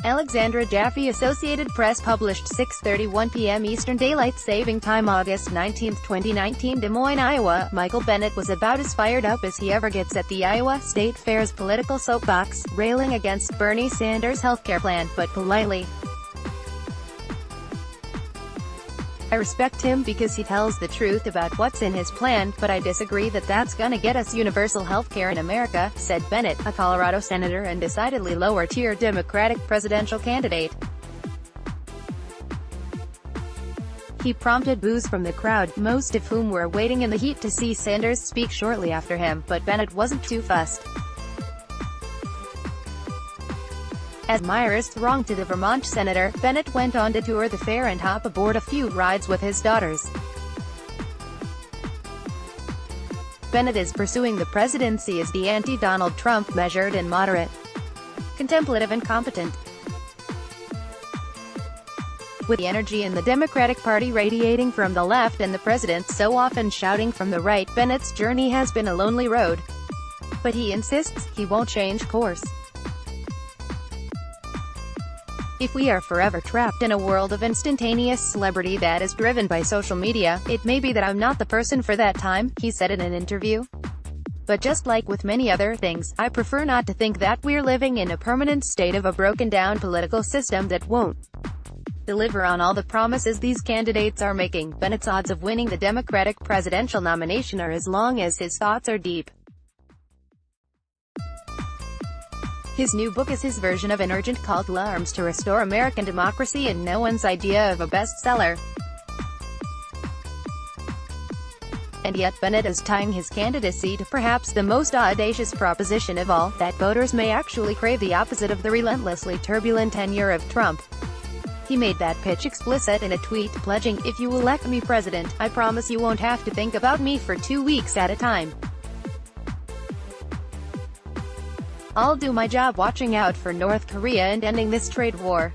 Alexandra Jaffe. Associated Press published 6:31 p.m. Eastern Daylight Saving Time, August 19, 2019. Des Moines, Iowa. Michael Bennet was about as fired up as he ever gets at the Iowa State Fair's political soapbox, railing against Bernie Sanders' healthcare plan, but politely. "I respect him because he tells the truth about what's in his plan, but I disagree that that's gonna get us universal health care in America," said Bennet, a Colorado senator and decidedly lower-tier Democratic presidential candidate. He prompted boos from the crowd, most of whom were waiting in the heat to see Sanders speak shortly after him, but Bennet wasn't too fussed. As admirers thronged to the Vermont senator, Bennet went on to tour the fair and hop aboard a few rides with his daughters. Bennet is pursuing the presidency as the anti-Donald Trump, measured and moderate, contemplative and competent. With the energy in the Democratic Party radiating from the left and the president so often shouting from the right, Bennet's journey has been a lonely road. But he insists he won't change course. "If we are forever trapped in a world of instantaneous celebrity that is driven by social media, it may be that I'm not the person for that time," he said in an interview. "But just like with many other things, I prefer not to think that we're living in a permanent state of a broken-down political system that won't deliver on all the promises these candidates are making." Bennet's odds of winning the Democratic presidential nomination are as long as his thoughts are deep. His new book is his version of an urgent call to arms to restore American democracy and no one's idea of a bestseller. And yet Bennet is tying his candidacy to perhaps the most audacious proposition of all, that voters may actually crave the opposite of the relentlessly turbulent tenure of Trump. He made that pitch explicit in a tweet, pledging, "If you elect me president, I promise you won't have to think about me for 2 weeks at a time. I'll do my job watching out for North Korea and ending this trade war.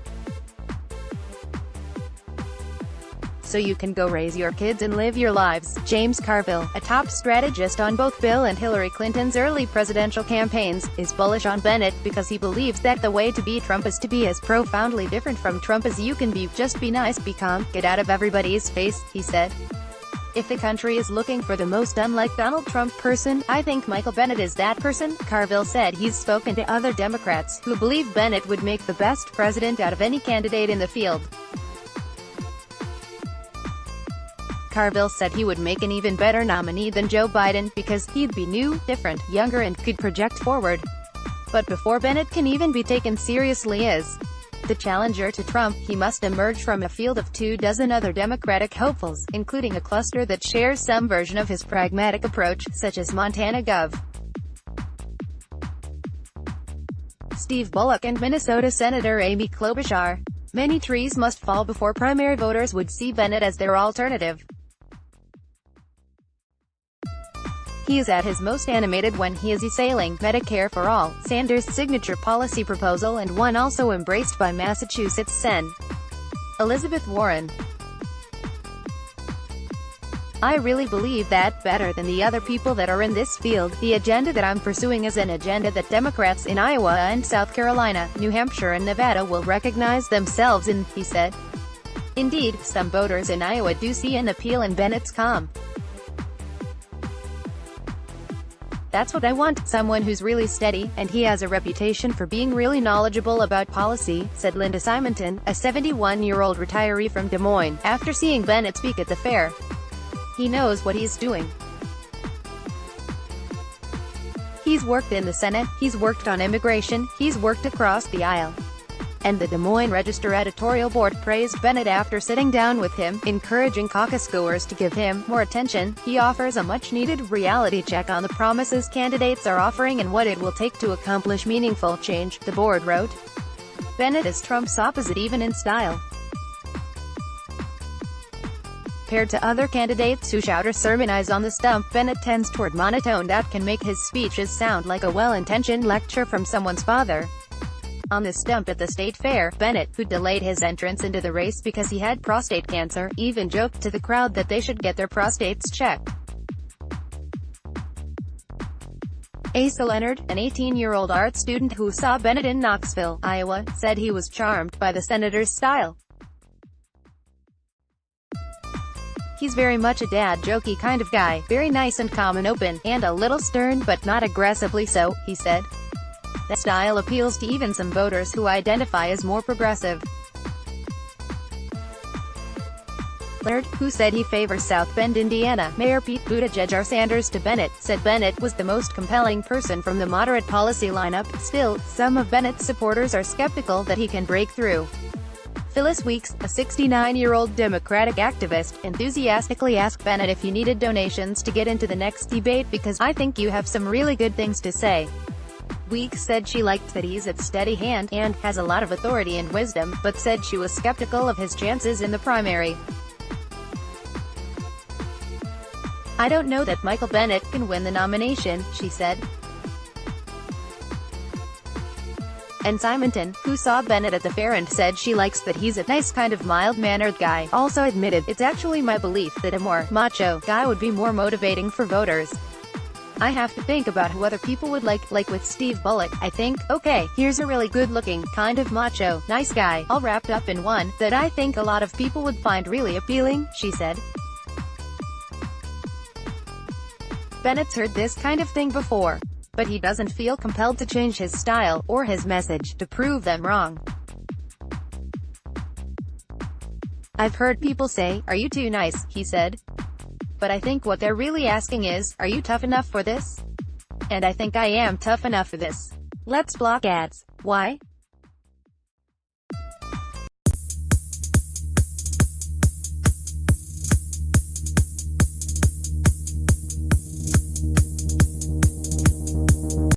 So you can go raise your kids and live your lives." James Carville, a top strategist on both Bill and Hillary Clinton's early presidential campaigns, is bullish on Bennet because he believes that the way to beat Trump is to be as profoundly different from Trump as you can be. "Just be nice, be calm, get out of everybody's face," he said. "If the country is looking for the most unlike Donald Trump person, I think Michael Bennet is that person." Carville said he's spoken to other Democrats, who believe Bennet would make the best president out of any candidate in the field. Carville said he would make an even better nominee than Joe Biden, because he'd be new, different, younger and could project forward. But before Bennet can even be taken seriously as the challenger to Trump, he must emerge from a field of 24 other Democratic hopefuls, including a cluster that shares some version of his pragmatic approach, such as Montana Gov. Steve Bullock and Minnesota Senator Amy Klobuchar. Many trees must fall before primary voters would see Bennet as their alternative. He is at his most animated when he is assailing Medicare for All, Sanders' signature policy proposal and one also embraced by Massachusetts Sen. Elizabeth Warren. "I really believe that, better than the other people that are in this field, the agenda that I'm pursuing is an agenda that Democrats in Iowa and South Carolina, New Hampshire and Nevada will recognize themselves in," he said. Indeed, some voters in Iowa do see an appeal in Bennett's calm. "That's what I want, someone who's really steady, and he has a reputation for being really knowledgeable about policy," said Linda Simonton, a 71-year-old retiree from Des Moines, after seeing Bennet speak at the fair. "He knows what he's doing. He's worked in the Senate, he's worked on immigration, he's worked across the aisle." And the Des Moines Register editorial board praised Bennet after sitting down with him, encouraging caucus-goers to give him more attention. "He offers a much-needed reality check on the promises candidates are offering and what it will take to accomplish meaningful change," the board wrote. Bennet is Trump's opposite even in style. Compared to other candidates who shout or sermonize on the stump, Bennet tends toward monotone that can make his speeches sound like a well-intentioned lecture from someone's father. On the stump at the state fair, Bennet, who delayed his entrance into the race because he had prostate cancer, even joked to the crowd that they should get their prostates checked. Asa Leonard, an 18-year-old art student who saw Bennet in Knoxville, Iowa, said he was charmed by the senator's style. He's very much a dad-jokey kind of guy, very nice and calm and open, and a little stern but not aggressively so, he said. That style appeals to even some voters who identify as more progressive. Leonard, who said he favors South Bend, Indiana, Mayor Pete Buttigieg or Sanders to Bennet, said Bennet was the most compelling person from the moderate policy lineup. Still, some of Bennet's supporters are skeptical that he can break through. Phyllis Weeks, a 69-year-old Democratic activist, enthusiastically asked Bennet if he needed donations to get into the next debate because I think you have some really good things to say. Weeks said she liked that he's a steady hand and has a lot of authority and wisdom, but said she was skeptical of his chances in the primary. I don't know that Michael Bennet can win the nomination, she said. And Simonton, who saw Bennet at the fair and said she likes that he's a nice kind of mild-mannered guy, also admitted, it's actually my belief that a more macho guy would be more motivating for voters. I have to think about who other people would like with Steve Bullock, I think, okay, here's a really good-looking, kind of macho, nice guy, all wrapped up in one, that I think a lot of people would find really appealing, she said. Bennet's heard this kind of thing before, but he doesn't feel compelled to change his style, or his message, to prove them wrong. I've heard people say, "Are you too nice?" he said. But I think what they're really asking is, are you tough enough for this? And I think I am tough enough for this. Let's block ads. Why?